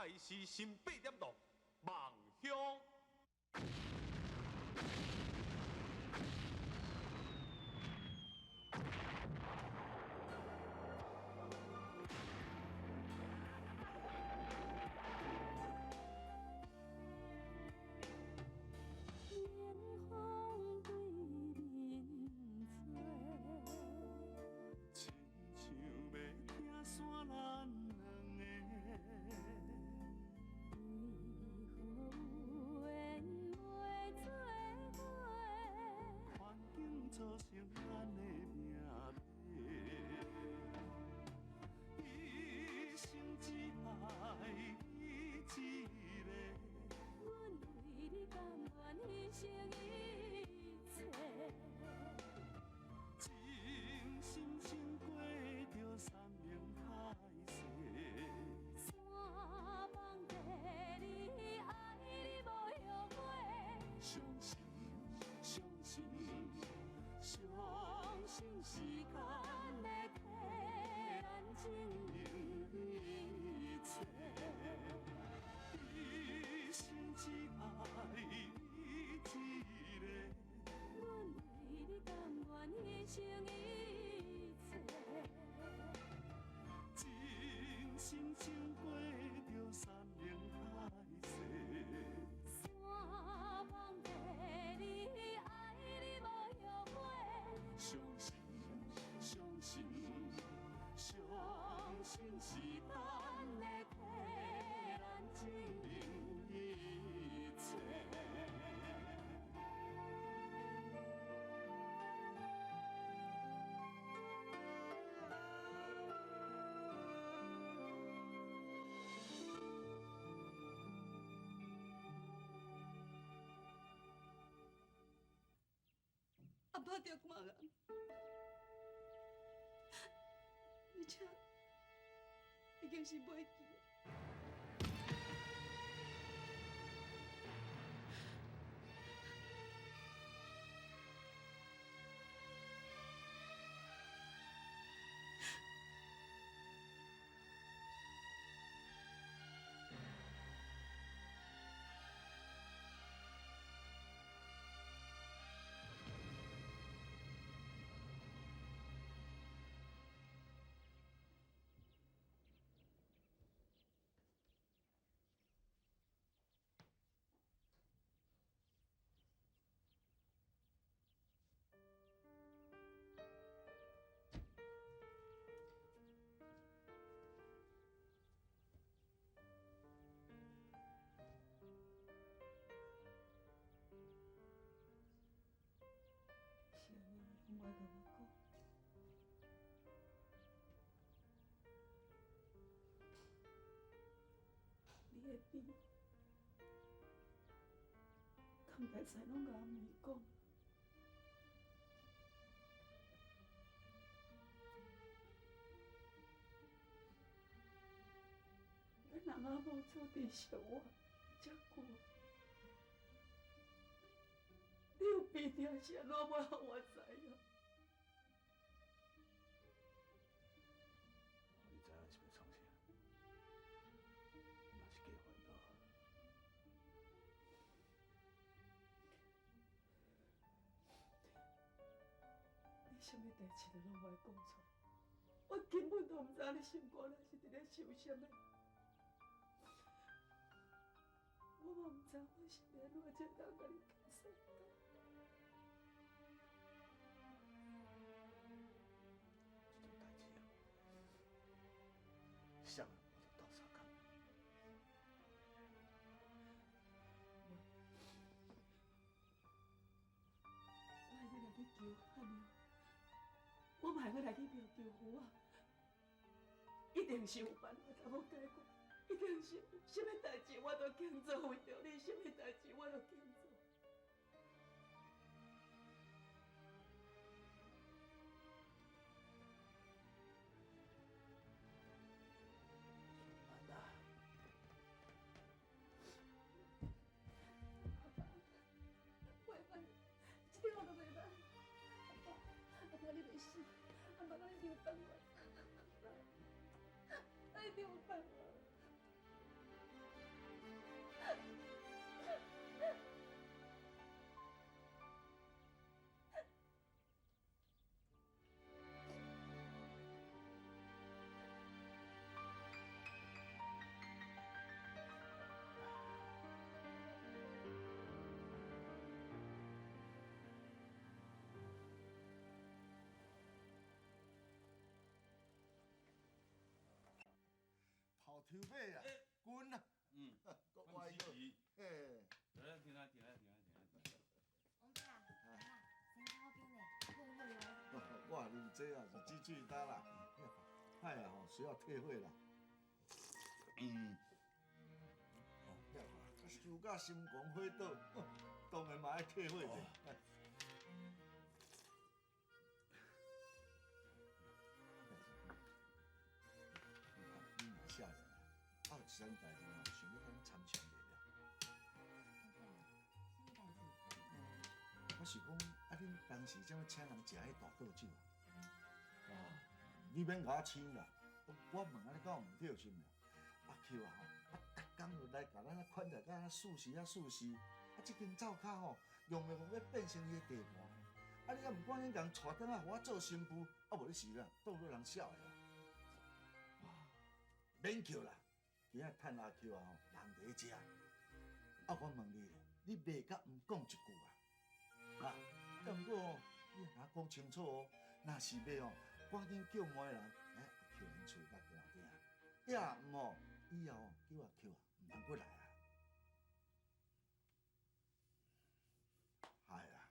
大师新8点档梦乡。阿爸着骂人，而且已经是袂记。是安尼，拢莫甲我讲。你的病，敢袂使拢甲阿妹讲？咱人阿母做伫生活遮久，你有病痛是安怎要让我知影？你知影是要创啥？那是计烦恼。你什么代志都拢莫讲出来，我根本都唔知你心肝内是伫咧想什么。我嘛唔知我是要安怎才当甲你解释到。这种代志啊，想我就到啥讲。我爱你来去求汉了，我嘛爱要来去庙求符啊！一定是有办法甲我解决。一定是什么代志我都肯做，为着你，什么代志我都肯做。安娜，阿爸，袂办，这点我都袂办。阿爸，你袂死，阿爸，咱一定有办法。咱一定有办法。抽马啊，滚啊！搁歪个，嘿。停啊！王伯啊，来啦，先交冰嘞，好哦。我啉这啊是挤水干啦，海啊吼需要退火啦。受甲心肝火倒，当然嘛爱退火者。你嘛少年啊，有一桩代志哦，想要甲你参详袂了。王伯啊，什么代志？我是讲，啊，恁当时怎么请人食迄大倒酒啊？你免甲我请啦，我问安尼敢有唔对心啦？阿 Q 啊吼，逐工就来甲咱啊款待甲咱舒适，即间灶骹吼，用要变成伊的地盘。啊，你啊唔管恁人带转啊，互我做新妇，啊无你是啦，倒落人笑的啦。免叫啦，今仔趁阿 Q 啊吼，人伫食。啊，我问你，你袂甲唔讲一句啊？啊，要毋过哦，你甲我讲清楚哦，若是要哦，赶紧叫每个人来阿 Q 因厝甲寒鼎，也毋吼，以后哦叫阿 Q 啊，毋通过来啊。哎呀，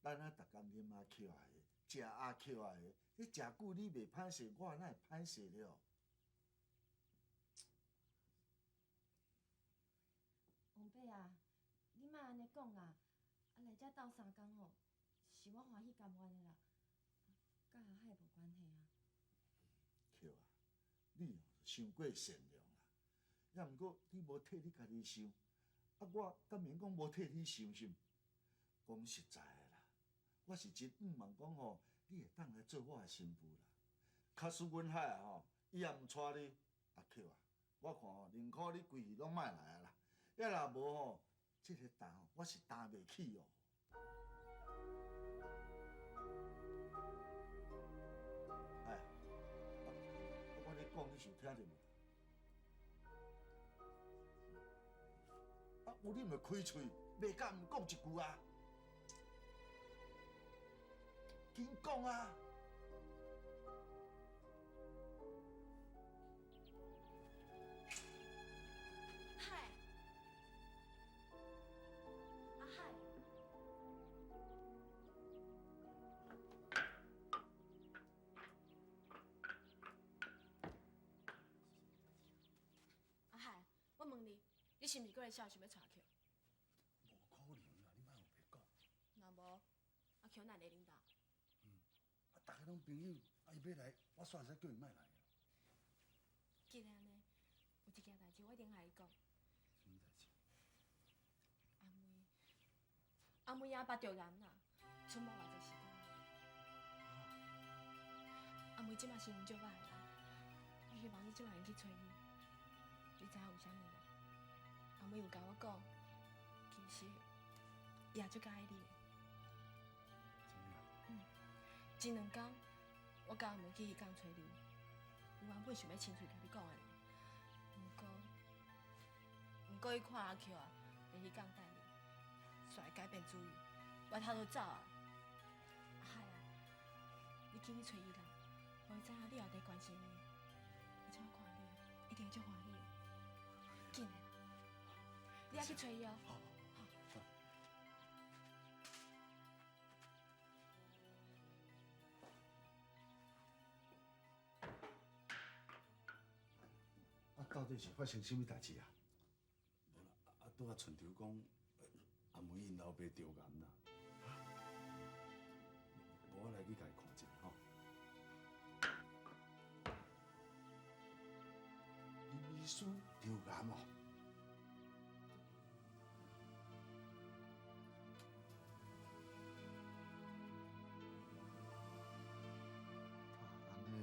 咱啊逐工啉阿 Q 啊的，食阿 Q 啊的，你食久你袂歹势，我哪会歹势了？王伯啊，你莫安尼讲啦，啊来遮斗3工吼，是我欢喜甘愿的啦，甲阿海无关系啊。Q 啊，你哦伤过善良啦，也毋过你无替你家己想，啊我敢免讲无替你想是毋？讲实在的啦，我是真毋茫讲吼，你会当来做我的新妇啦。假使阮海啊吼，伊也毋带你，阿 Q 啊，我看吼宁可你规日拢莫来啊啦。要若无吼，这个担吼，我是担袂起哦。哎，我咧讲，你是有听着无？啊，有你咪开喙，袂甲毋讲一句啊！紧讲啊！海，阿海，阿海，我问你，你是毋是过来笑想要娶 Q？无可能啦，你莫有白讲。若无，阿 Q 哪来领导？啊，大家拢朋友，啊，伊要来，我煞会使叫伊莫来啊。既然安尼，有一件代志我一定甲你讲。什么代志？阿妹阿爸着癌啦，剩无偌济时间。阿妹即马心情足歹啦，我希望你即马用去找伊。你知影为啥物无？阿妹有甲我讲，其实伊也足介爱你的。怎么样？前2天，我甲阿妹去伊港找你，有原本想要亲嘴甲你讲的，毋过伊看阿 Q 啊，在迄港等你，煞会改变主意，歪头就走啊！阿海啊，你紧去找伊啦，互伊知影你也伫关心伊，伊即摆看你，一定会足欢喜的。紧的，你也去找伊哦。好。啊，到底是发生什么代志啊？无啦，拄啊村长讲，阿妹因老爸着癌啦。无我来去甲伊看一下吼。医师着癌哦。安尼。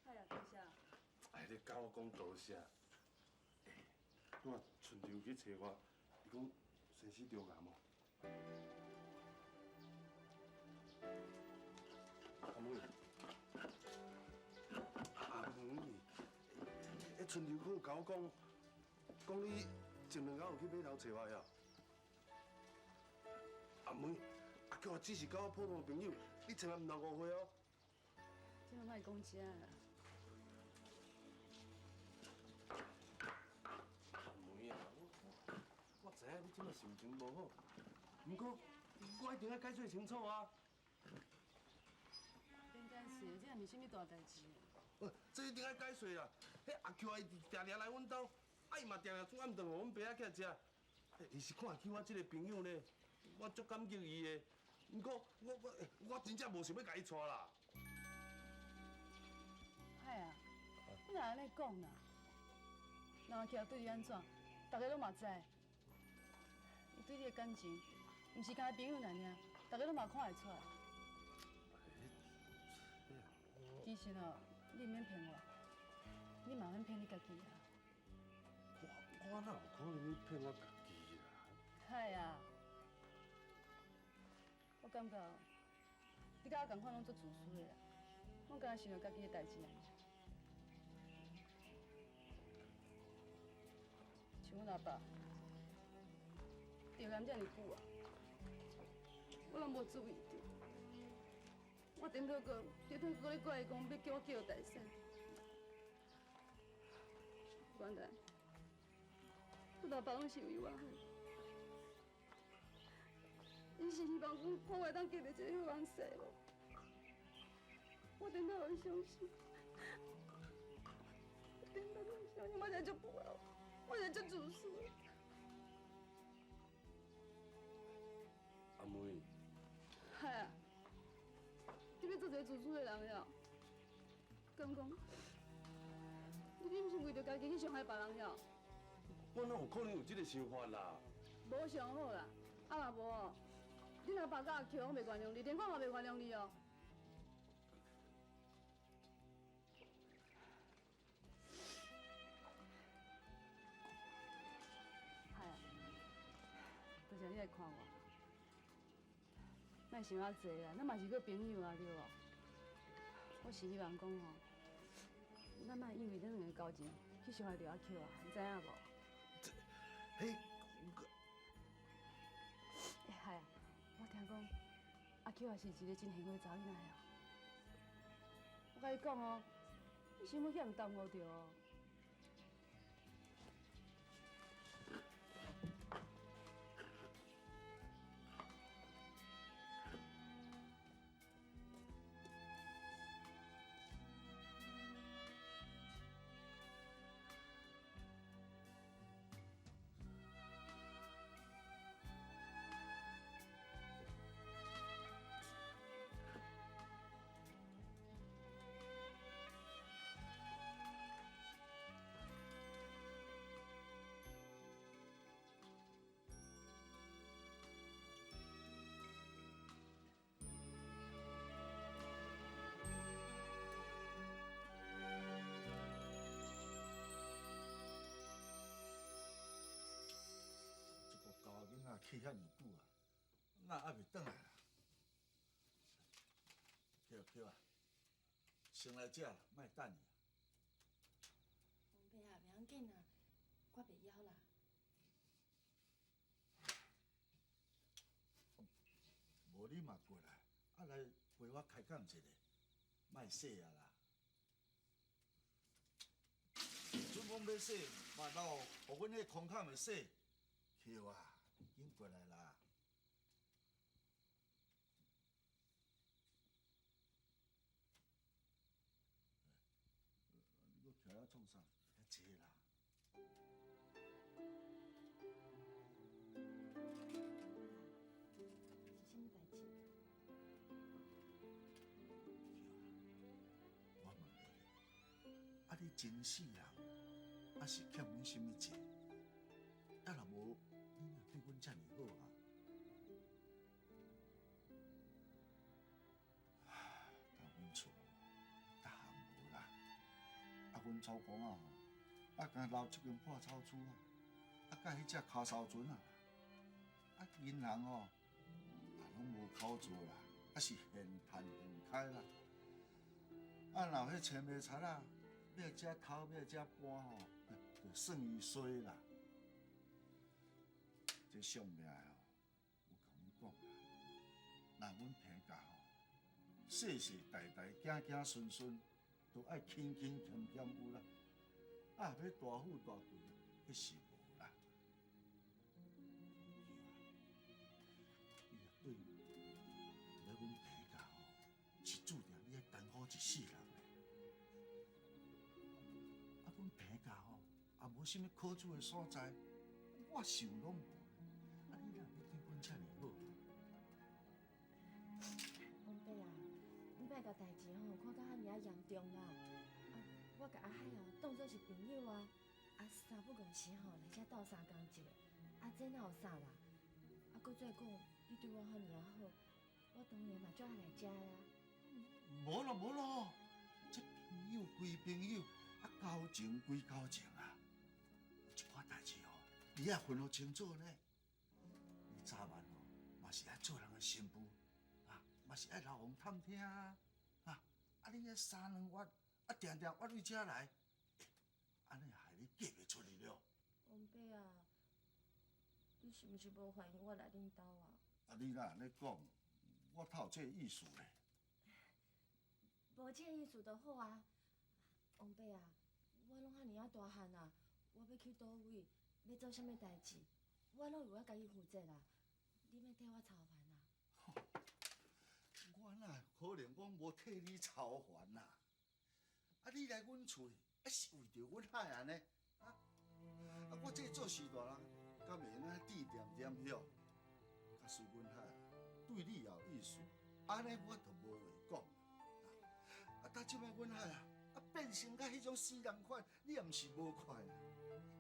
哎呀，等下，哎，你甲我讲多谢。拄啊村长去找我，伊讲先生着癌哦。春秋可甲我讲你前两天有去码头找我呀？阿妹，阿叫我只是交我普通的朋友，你千万唔通误会哦。这莫讲这啦。阿妹啊，我知影你即马心情无好，不过我一定要解释清楚啊。应该是，这也毋是啥物大代志。这一定要解释啦！迄阿 Q 啊，伊定定来阮兜，啊伊嘛定定煮暗顿互阮爸仔起来食。伊是看起我这个朋友呢，我足感激伊的。不过我真正无想要甲伊娶啦。嗨啊，你哪安尼讲啦？人阿对你安怎，大家拢嘛知。伊对你的感情，毋是干朋友尔尔，大家拢嘛看会出来。其实哦，你毋免骗我，你嘛免骗你家己啊。我哪有可能要骗我家己啦？嗨啊，我感觉你甲我共款拢做自私的啦，我敢若想着家己的代志尔。像阮阿爸，着癌遮尔久啊，我拢无注意到。我顶头个咧怪伊讲要叫我叫大婶，原来我阿爸拢是为我好，伊是希望我破坏当嫁着一个好人婿无？我顶头会相信，我顶头会相信，我才足不好，我才足自私。阿妹，嗨啊！你要做一个自私的人了，敢讲？你毋是为着家己去伤害别人了？我哪有可能有这个想法啦？无上好啦，啊若无哦，你若爸甲阿 Q 拢袂原谅你，连我嘛袂原谅你哦。嗨啊！多谢你来看我。莫想遐济啦，咱嘛是个朋友啊，对无？我是希望讲吼，咱莫因为咱两个交情去伤害着阿 Q 啊，你知影无？嘿，嗨啊！我听讲阿 Q 也是一个真幸福的查囡仔哦。我甲你讲哦，你想要遐唔耽误着哦。去遐尔久啊，那还袂转来啦。Q 啊，先来食啦，莫等伊。王伯啊，袂要紧啊，我袂枵啦。无你嘛过来，啊来陪我开讲一下，莫洗啊啦。准讲要洗，嘛老互阮迄空空的洗。Q 啊。紧过来啦！你搁徛遐创啥？遐坐啦！是啥物代志？我问你，啊你真死人，啊是欠阮什么债？啊若无？你若对阮遮尔好啊！但阮厝大项无啦，啊，阮祖公啊，啊，敢留一间破草厝啊，啊，甲迄只骹梢船啊，啊，银行哦，啊，拢无口做啦，啊，是现赚现开啦，啊，若迄青梅菜啊，要食头要食半吼，就算伊衰啦。这上面吼，有甲阮讲啦，若阮平家吼，世世代代、子子孙孙，都爱勤勤俭俭有啦。啊，要大富大贵，迄是无啦。伊若对，来阮平家吼，是注定你要艰苦一世人的。啊，阮平家吼，也无啥物可取的所在，我想拢无。啊，你哪会对阮遮尔好？王伯啊，你莫甲代志吼看到遐尔啊严重啦。我甲阿海哦当作是朋友啊，三不五时吼来遮斗相共一下，这哪有啥啦？搁再讲，你对我遐尔好，我当然嘛就爱来遮呀。无咯无咯，这朋友归朋友，交情归交情啊。有一寡代志哦，你也分好清楚呢。你早晚哦，嘛是爱做人的媳妇，嘛是爱老王探听啊。你遐三两月，定定挖对遮来，安尼害你嫁袂出去了。王伯啊，你是毋是无欢迎我来恁兜啊？你若安尼讲，我透有这个意思咧。无这意思就好啊。王伯啊，我拢遐尔啊大汉啊，我要去倒位，要做啥物代志，我拢由我家己负责啦。你莫替我操烦啦。我哪可能讲无替你操烦啦？你来阮厝，是为着阮海安尼我这做事大人，敢袂用指点点晓？假使阮海对你有意思，安尼我就无话讲。但即摆阮海变成甲迄种死人款，你也毋是无看啦。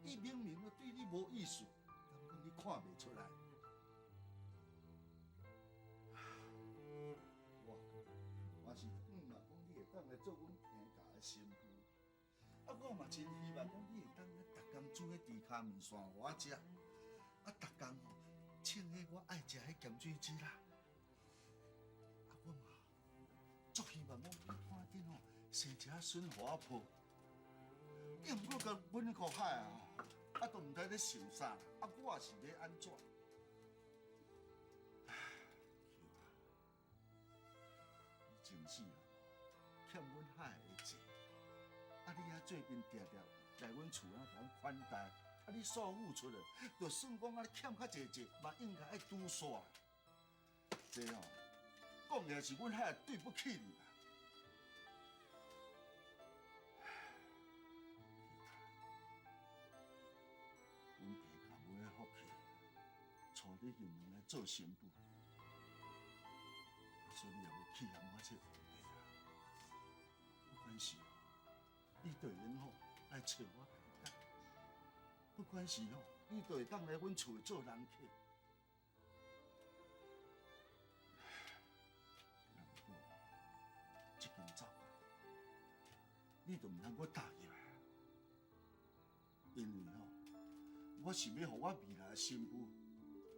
伊明明就对你无意思，敢讲你看袂出来？我是嘛讲你会当来做阮平家的媳妇，我嘛真希望讲你会当咧逐工煮迄猪脚面线互我食，逐工吼请迄我爱食迄咸水鸡啦。我嘛足希望讲你赶紧吼生一仔孙互我抱。你毋过甲阮迄个海都毋知咧想啥，我是要安怎？你真是欠阮海的债，你最近常常来阮厝甲阮款待，你所付出的，就算讲欠较济，嘛应该爱拄煞。这讲起来是阮海对不起你啦。阮家下无咧福气，娶你入门来做媳妇，所以你也要气人我这皇帝啊！不管是你对因来找我平解，不管是你就会当来阮厝做人客。不过，这间走啊，你就唔通我答应啊，因为我是要互我未来的媳妇，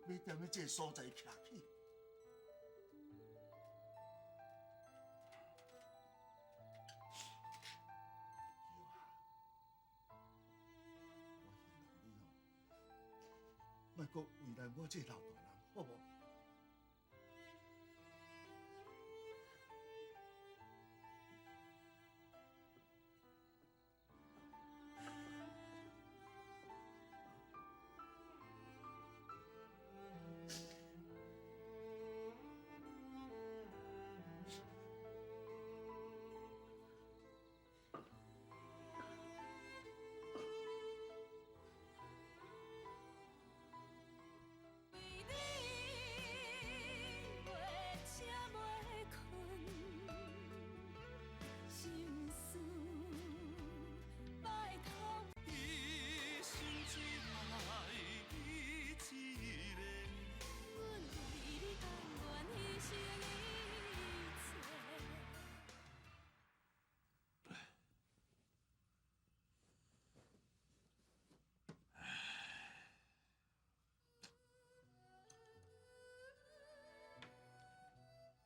要踮咧这个所在徛起。莫阁为难我这老大人，好无？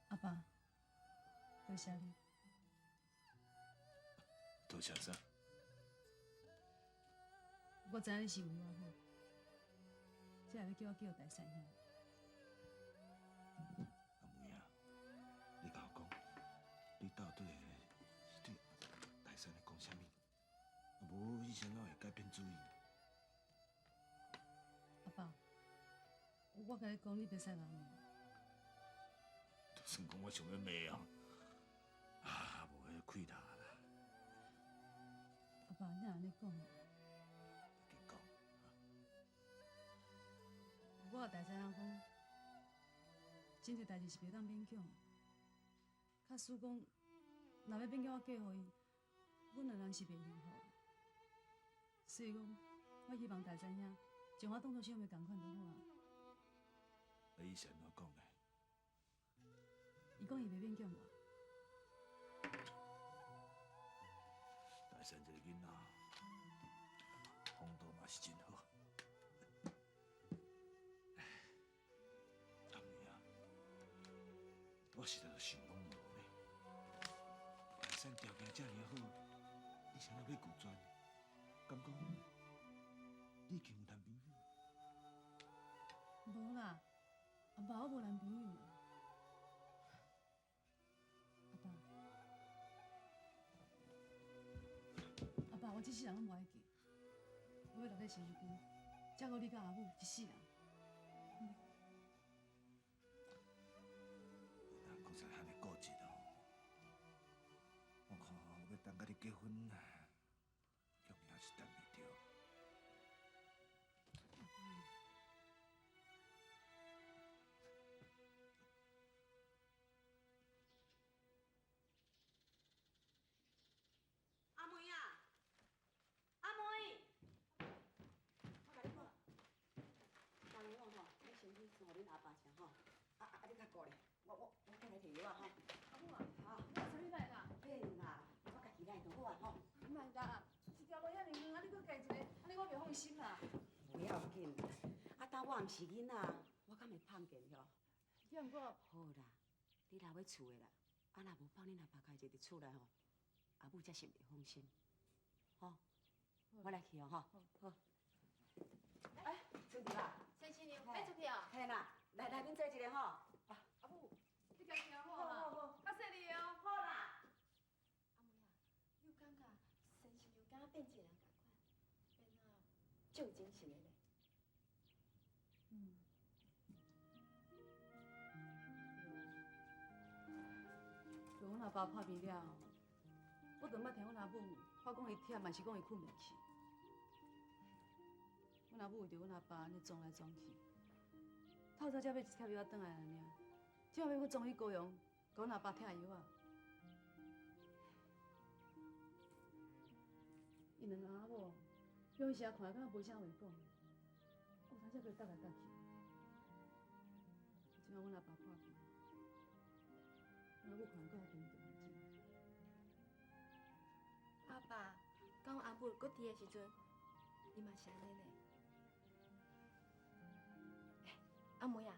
阿爸，多谢你。多谢啥？我知影你是为我好，才会要叫我叫大山兄。阿妹啊，你甲我讲，你到底是对大山咧讲啥物？无以前我会改变主意。阿爸，我甲你讲，你别使骂我。就算讲我想要骂啊，无迄个气力啦。阿爸，你安尼讲，紧讲，我甲大山兄讲，真侪代志是袂当勉强。假使讲，若要勉强我嫁互伊，阮两人是袂幸福。所以讲，我希望大山兄将我当作小妹共款就好啊。你以前怎讲的？伊讲伊袂勉强我。大山这个囡仔，风度嘛是真好。阿妹啊，我实在是想讲无咧。大山条件这尔好，你想要拒绝？敢讲你已经有男朋友？无啦，阿爸，我无男朋友。阿爸，我这世人拢无爱嫁，我要留在新竹，照顾你甲阿母一世人。哪讲才遐尼固执哦？我看要等甲你结婚，恐也是等袂着。阿妹啊，阿妹，我甲你讲，当然吼，你先去找恁阿爸先吼。你较顾咧，我过来摕药啊吼。阿母啊，我啥物来啦？免啦，我家己来就好啊吼。唔系啦，一条路遐尼远，啊你搁加一个，安尼我袂放心啦。不要紧，当我毋是囡仔，我敢会胖见哟。要毋过，好啦，你留喺厝的啦，若无放恁阿爸开一个厝内吼，阿母才是袂放心。吼，我来去哦吼。好。哎，春婷啊，陈新娘，要出去哦。嘿啦，来恁做一个吼。阿母，你家听好好啦，好好，较细哩哦。好啦。阿妹啊，你有感觉陈新娘敢若变一个人共款，变啊足有精神的咧。嗯。就阮阿爸破病了后，我就毋捌听阮阿母话讲伊忝，嘛是讲伊困袂去。阮阿母为着阮阿爸安尼撞来撞去，透早才要拆药仔转来安尼，即摆要我送去高雄，甲阮阿爸拆药仔。因两个阿某，有时啊看敢若无啥话讲，有当才要搭来搭去。即摆阮阿爸破病，阮阿母看敢若紧张紧。阿爸，讲阿母搁伫的时阵，你嘛是安尼呢？阿妹啊，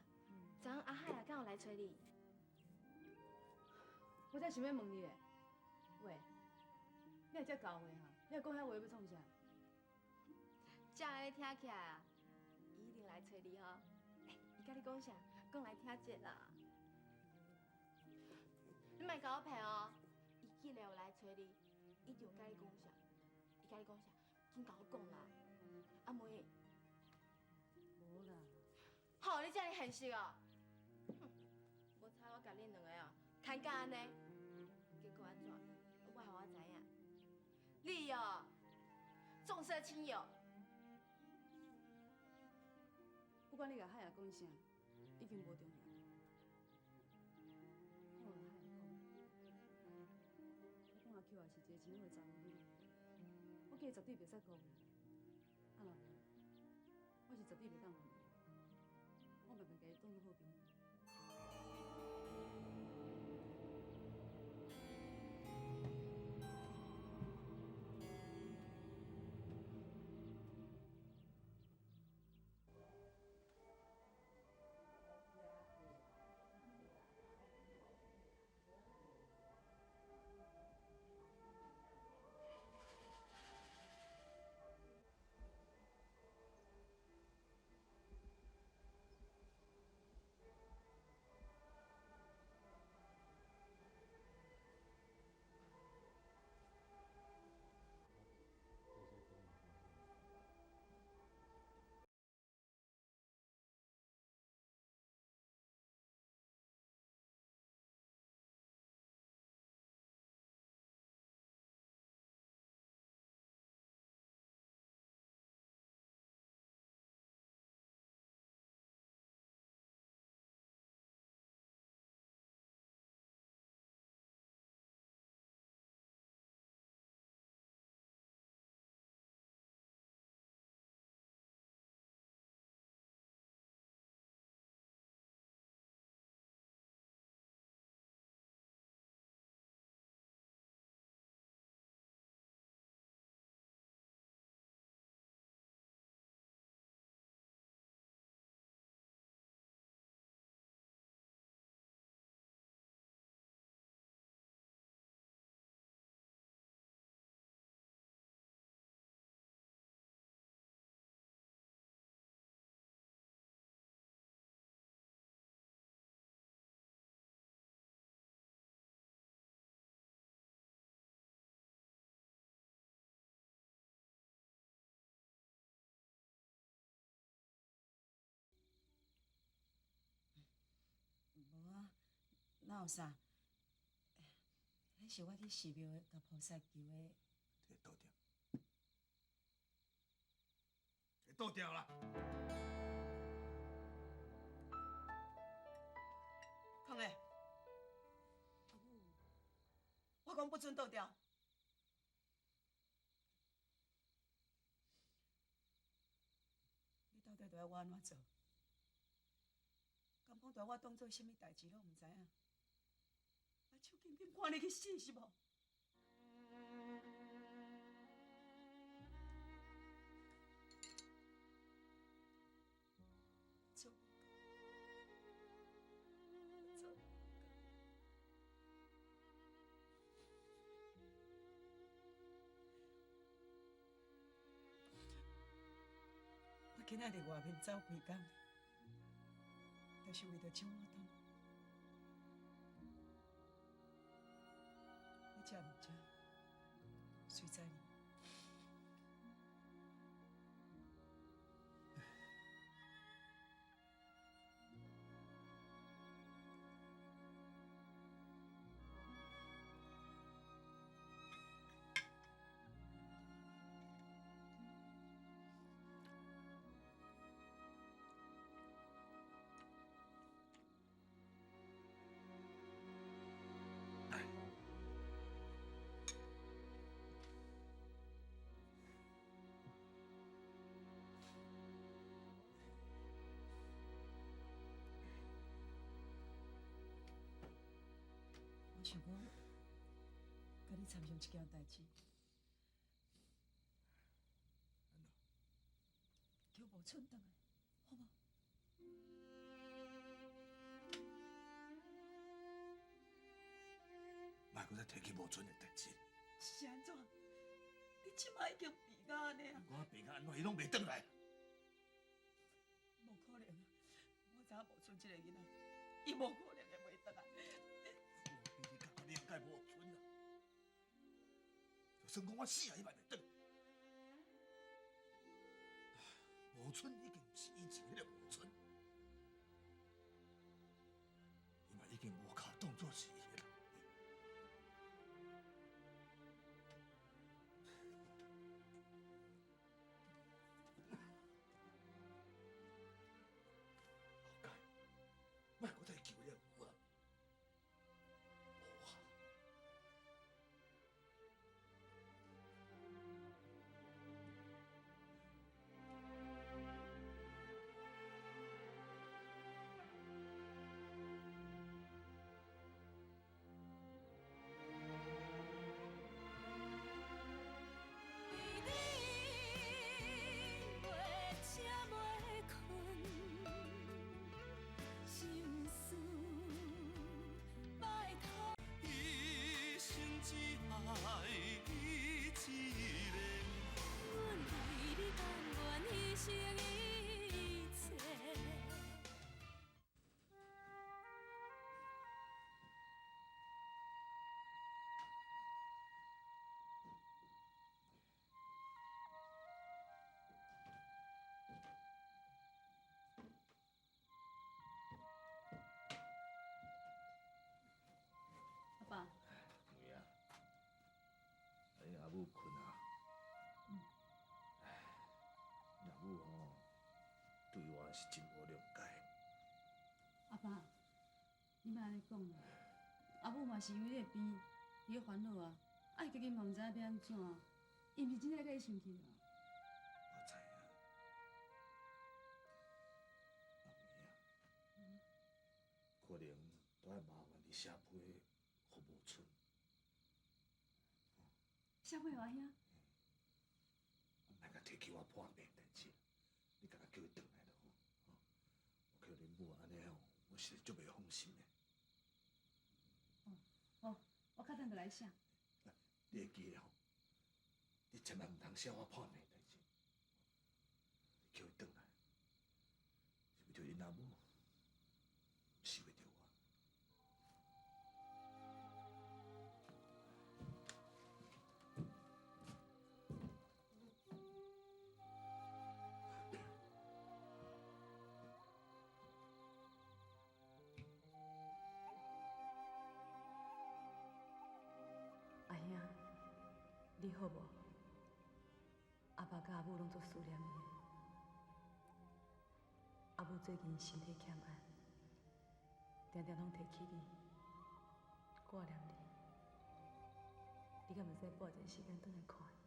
昨昏阿海啊，敢有来找你？我才想要问你嘞，喂，你若遮搞话哈，你若讲遐话要创啥？这安尼听起来啊，伊一定来找你吼。伊甲你讲啥？讲来听者啦。你莫甲我骗哦，伊既然有来找你，一定有甲你讲啥？伊甲你讲啥？紧甲我讲啦，阿妹。无啦，吼，你遮尔现实哦！哼，无猜我甲恁两个哦，牵到安尼，结果安怎？我互我知影，你哦，重色轻友。不管你甲海爷讲啥，已经无重要。我甲海爷讲，我讲阿 Q 也是一个真好的查某囡仔，我叫伊绝对袂使辜负。啊若无，我是绝对袂当原谅。我慢慢甲伊当作好朋友。哪有啥？迄是我去寺庙甲菩萨求的。这倒掉，这倒掉啦！康诶，我讲不准倒掉。你到底要我安怎做？敢讲对我当做什么代志拢唔知影？我手紧紧赶你去死是无？做不到，做不到。我今仔日外面走几工，就是为着抢我东。你食唔食？随在你。我想讲，甲你参详一件代志，叫无寸转来，好无？莫搁再提起无准的代志。是安怎？你即摆已经病到安尼啊？我病到安怎，伊拢袂转来。无可能，我知影无准即个囡仔，伊无可能会袂转来。你感觉你应该无准啊？就算讲我死啊，伊嘛袂转。无准已经不是以前迄个无准，伊嘛已经无卡当作是伊个人。后盖，莫搁再求了有啊！无啊！阿爸，妹啊，你阿母困啊？阿母吼，对我是真无谅解。阿爸，你莫安尼讲啦。阿母嘛是因为你的病，伊咧烦恼啊，伊家己嘛毋知影要安怎，伊毋是真正甲你生气啊。我知影，阿妹啊，可能都要麻烦你写批服务村。小妹话兄，莫甲提起我破病代志，你甲他叫伊转来就好。我叫恁母安尼吼，我是足袂放心的。好，我较等就来写。你会记得吼，你千万毋通写我破病代志，你叫伊转来，是为着因阿母，是为着我。你好无？阿爸甲阿母拢足思念你的。阿母最近身体欠安，常常拢提起你，挂念你。你敢袂使拨一个时间转来看伊？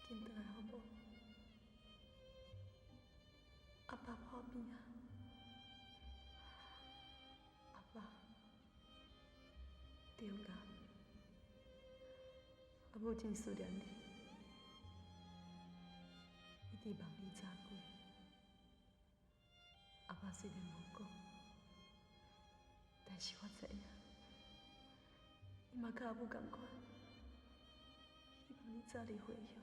紧倒来好无？阿爸破病啊！阿爸，对啦，阿母真思念你，一直望你早过。阿爸虽然无讲，但是我知影，伊嘛甲阿母同款，希望你早日回乡。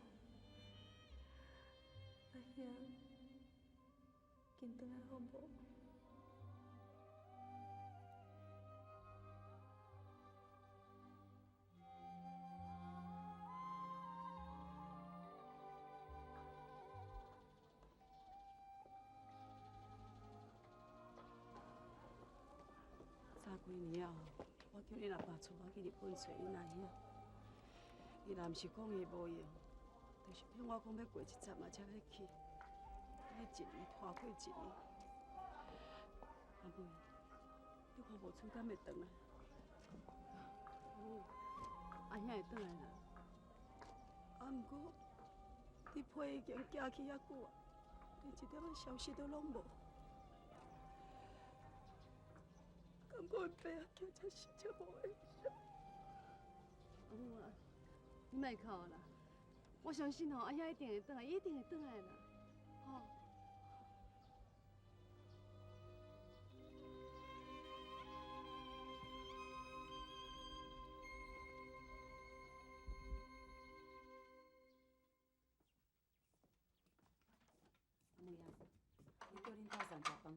阿兄，紧转来好无？早几年啊，我叫恁阿爸带我去日本找因阿兄，伊若毋是讲伊无用，就是骗我讲要过一站嘛才要去。迄一年拖过一年，阿妹，你看无厝敢会转来？阿兄会转来啦。啊，毋过你批已经寄去遐久啊，连一点仔消息都拢无。感觉爸啊，叫真是真无卫生。阿母啊，你莫哭啦，我相信吼，阿兄一定会转来，伊一定会转来啦，吼。阿妹啊，你叫恁家上茶饭。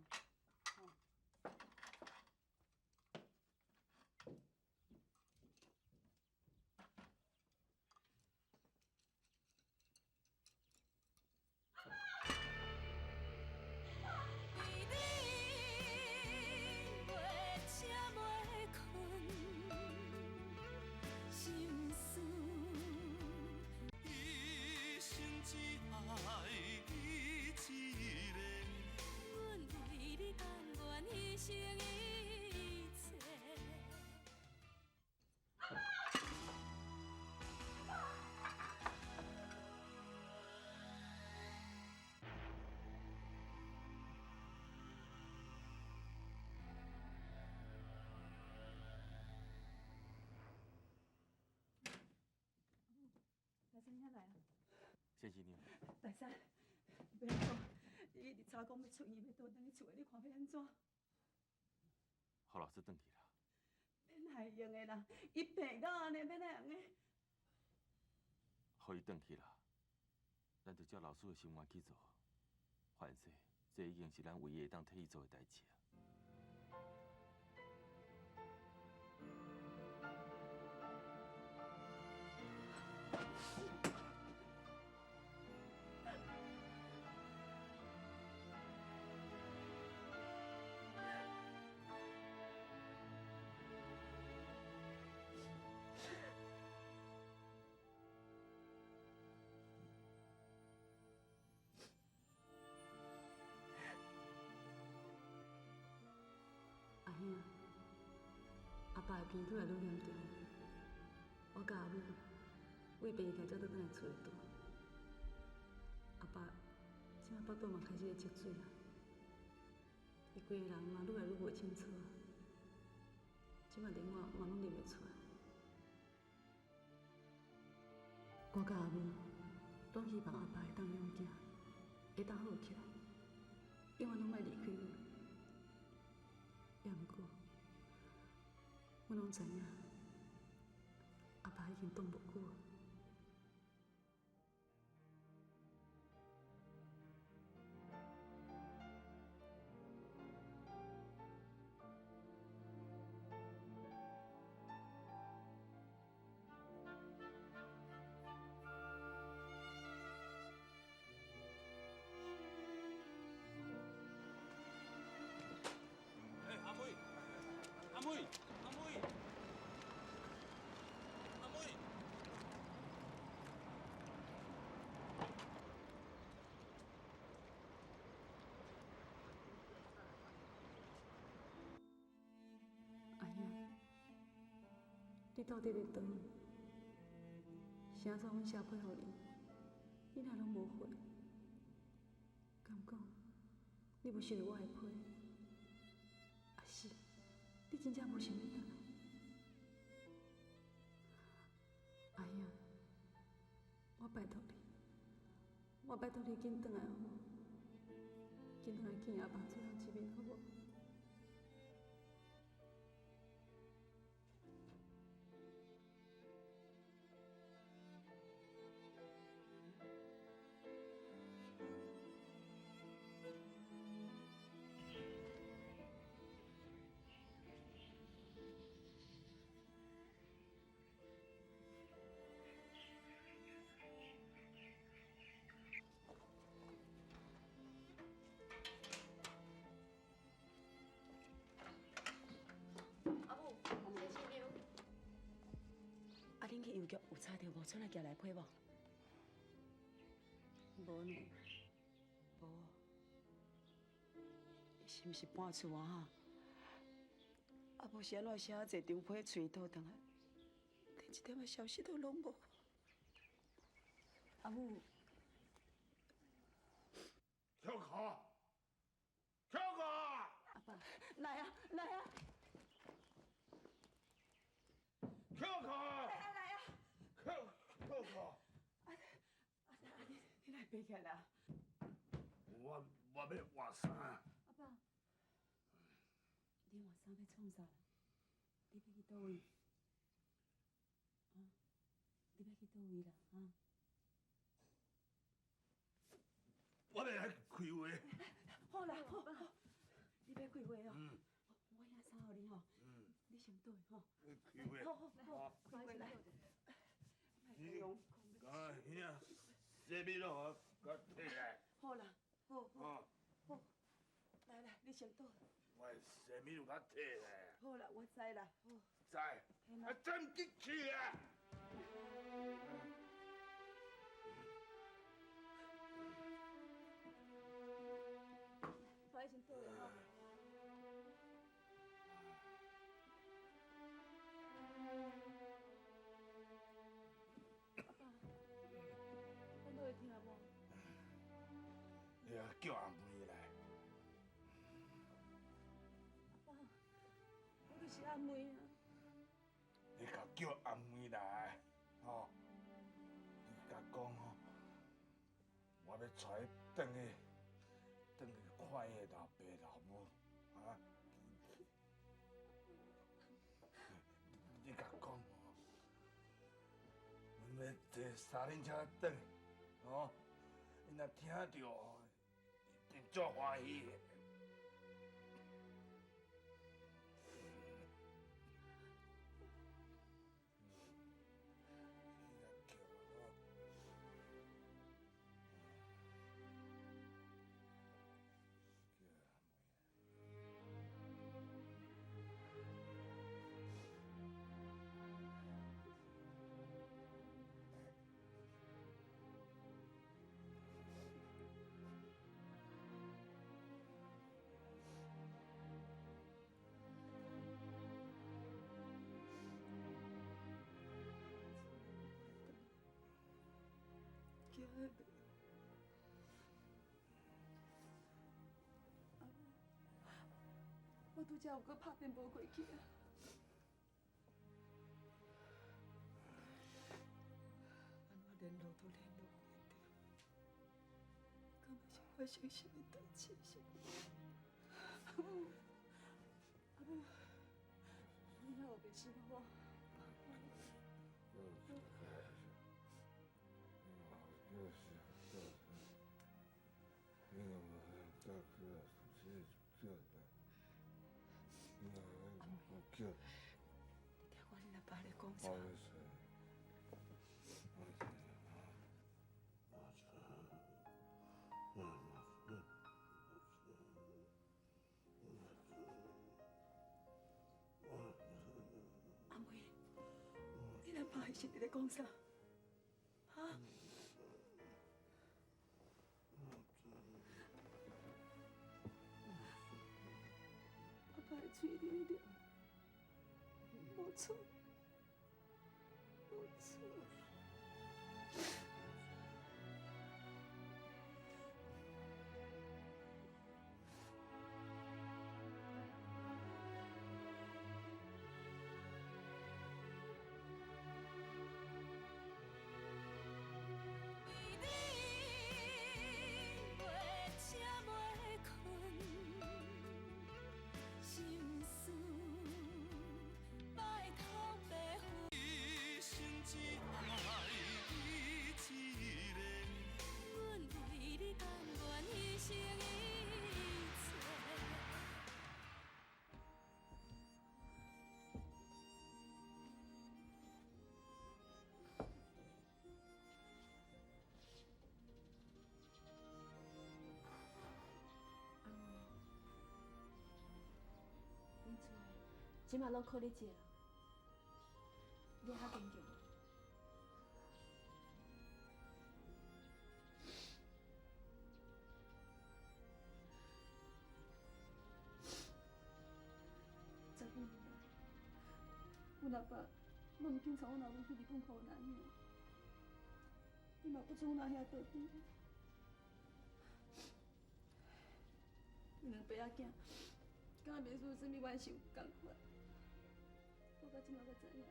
大山遐来啊！谢谢你。大山，别安怎？伊一直吵讲要出院，要倒转去厝的，你看要安怎？何老师转去啦。免哪会用的啦？伊病到安尼，免哪样的？互伊转去啦，咱就照老师的心愿去做。反正这已经是咱唯一会当替伊做的代志啊。阿兄，阿爸的病愈来愈严重，我甲阿母为病才才倒转来厝里住。阿爸即摆腹肚嘛开始会积水啊，伊规个人嘛愈来愈袂清楚啊，即摆连我嘛拢认袂出来。我甲阿母拢希望阿爸会当养囝，会当好起来，永远拢莫离开阮。也毋过，阮拢知影，阿爸已经挡无久啊。你到底要倒去？啥早阮写批互你，你若拢无回，敢讲你无收到我的批？啊是，你真正无想要倒？阿兄，我拜托你，我拜托你紧转来好无？紧转来见阿爸最后一面好无？啊，恁去邮局有查到无？出来寄来批无？无呢，无。是毋是搬厝啊？哈？啊，无是安怎写啊侪张批催倒转来，连一点仔消息都拢无。阿母，小可，小可，阿爸，来啊，来啊！小可，来啊！小可，你来爬起来啊！我要换衫。阿爸，你换衫要创啥？你要去倒位？啊？你要去倒位啦？啊？我要来开会。好啦，好，你要开会哦。我领衫互你吼。你先倒吼。开会。好，开会来。你啊，兄，这边咯，给我摕来。好啦，好。哦，来，你先倒。我什么都给我摕来。好啦，我知啦。好。知，啊，真激气啊！快先倒来吼。阿爸，咱都会听无？你要叫阿妹来。阿爸，我就是阿妹啊。你甲叫阿妹来，吼！你甲讲吼，我要带伊转去看迄老爸老母，啊！你甲讲吼，阮要坐三轮车转去，吼！伊若听到，一定足欢喜的。惊的。我拄则有搁拍电无过去啊。安怎联络都联络袂着，敢若是发生什么代志？阿母，你哪有袂想我？叫，你听我恁阿爸咧讲啥？阿妹，恁阿爸是伫咧讲啥？哈？阿爸的嘴咧无嘴。即马拢靠你一个人，你还坚强。十几年来，阮阿爸拢毋肯带阮阿母去日本互咱兄，伊嘛不准阮阿兄倒转。两爸仔囝，敢若袂输什么冤仇共款。我到即马才知影，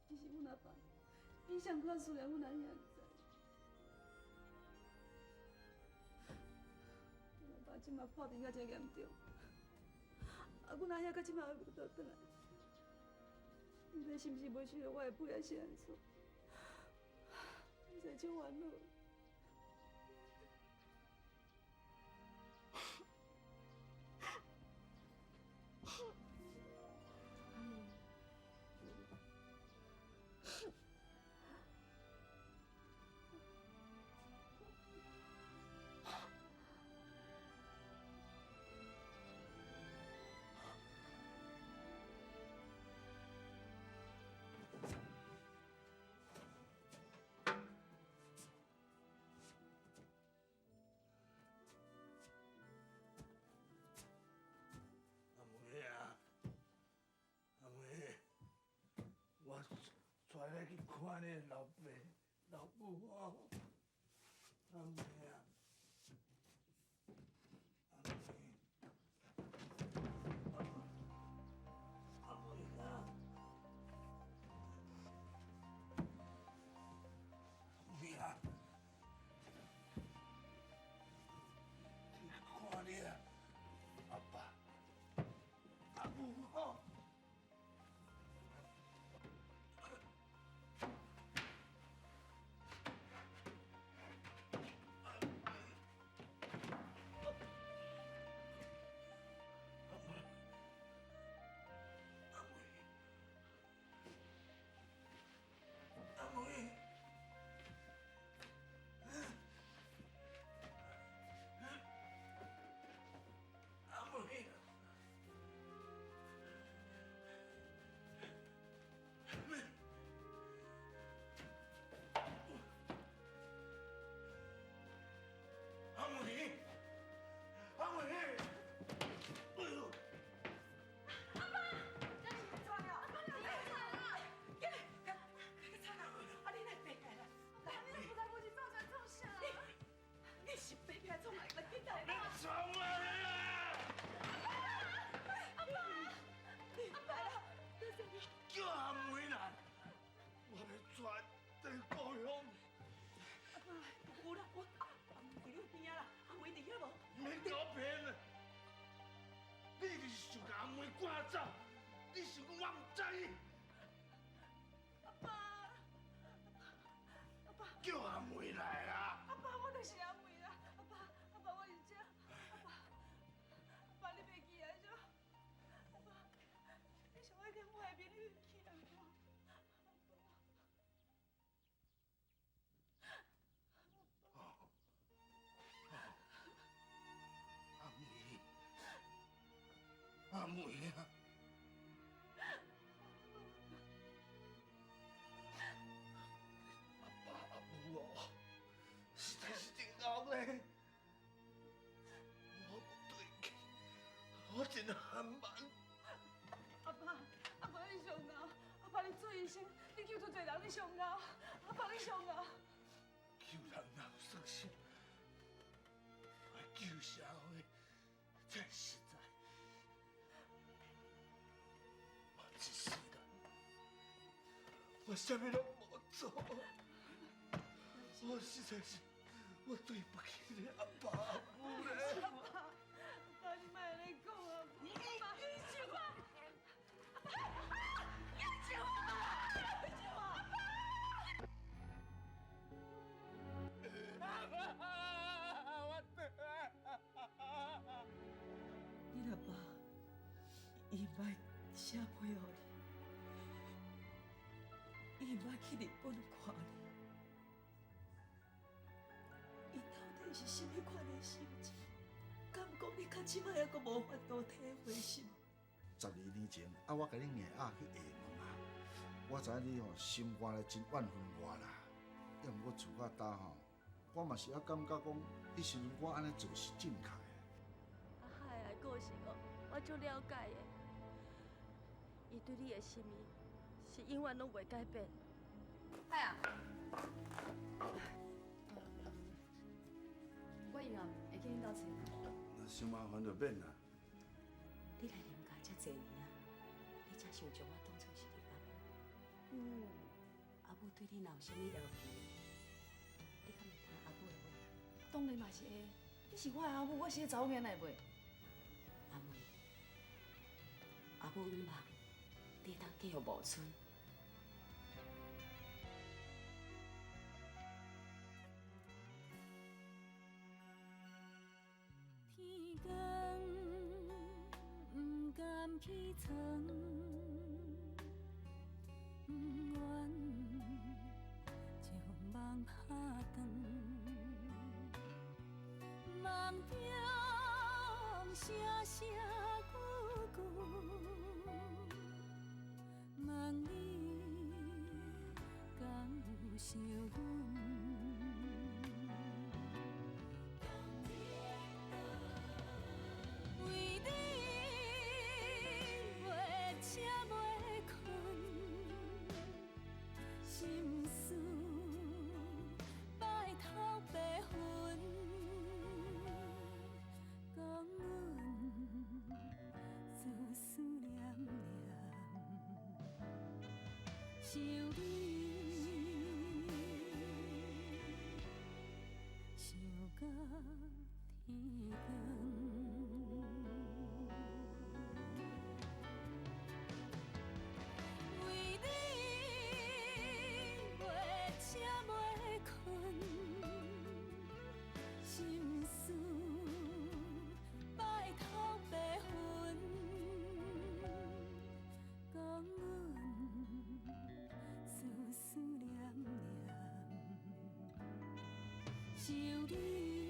其实阮阿爸比上较思念阮阿兄知。阮阿爸即马破病甲真严重，阮阿兄到即马还袂倒转来。毋知是毋是袂需要我的陪还是安怎？实在真烦恼。阿妹啊，阿妹，我带你去看你老爸老母哦，阿妹啊，阿妹，阿妹啊，阿妹啊，去看你啊，阿爸。阿母哦，阿妹，阿妹。阿妹，阿妹，哎呦！冲啊你啊！叫阿妹来，我要传回故乡。有啦，我阿妹伫你边啊啦，阿妹伫遐无？免给我骗了，你就是想把阿妹赶走，你想讲我唔知？阿爸，阿爸，叫阿妹来啊！阿爸，我就是阿妹啦。阿爸，阿爸，我是这。阿爸，阿爸，你袂记啊？就阿爸，你上爱点我的面，你袂记啊？阿妹啊！阿爸阿母哦，实在是真后嘞！我不对去，我真很慢。阿爸，阿爸你上熬，阿爸你做医生，你救出侪人，你上熬，阿爸你上熬。救人哪有算啥？我救社会才实在。我一世人，我什么都没做，我实在是我对不起你阿爸阿母嘞。阿爸，阿爸你莫安尼讲啊！阿爸，你救我！阿爸，你救我！你救我！你阿爸，伊毋爱写批互你，伊毋爱去日本看你，伊到底是什么款的心情？敢讲你到即摆还阁无法度体会是吗？ 12年前，我甲你硬压去下问啊，我知影你心肝咧真怨恨我啦。要毋过自我搭我嘛是感觉讲，迄时阵我安尼做是正确的。海的个性我足了解的，伊对你的心意是永远拢袂改变。海啊，我以后会去恁兜找。那伤麻烦就免啦。你来林家遮侪年啊，你真想将我当作是你阿母？阿母对你若有啥物要求，你敢会听阿母的话？当然嘛是会，你是我的阿母，我是个查某囡仔袂。阿妹，阿母毋忙，你会当继续无村。天光不甘起床，不愿将梦拍断，梦中声声句句，问你敢有想阮？为你袂吃袂困，心事拜头白昏，讲阮思思念念，想你，想到天光。为你袂吃袂困，心事拜头白昏，讲阮思思念念，想你。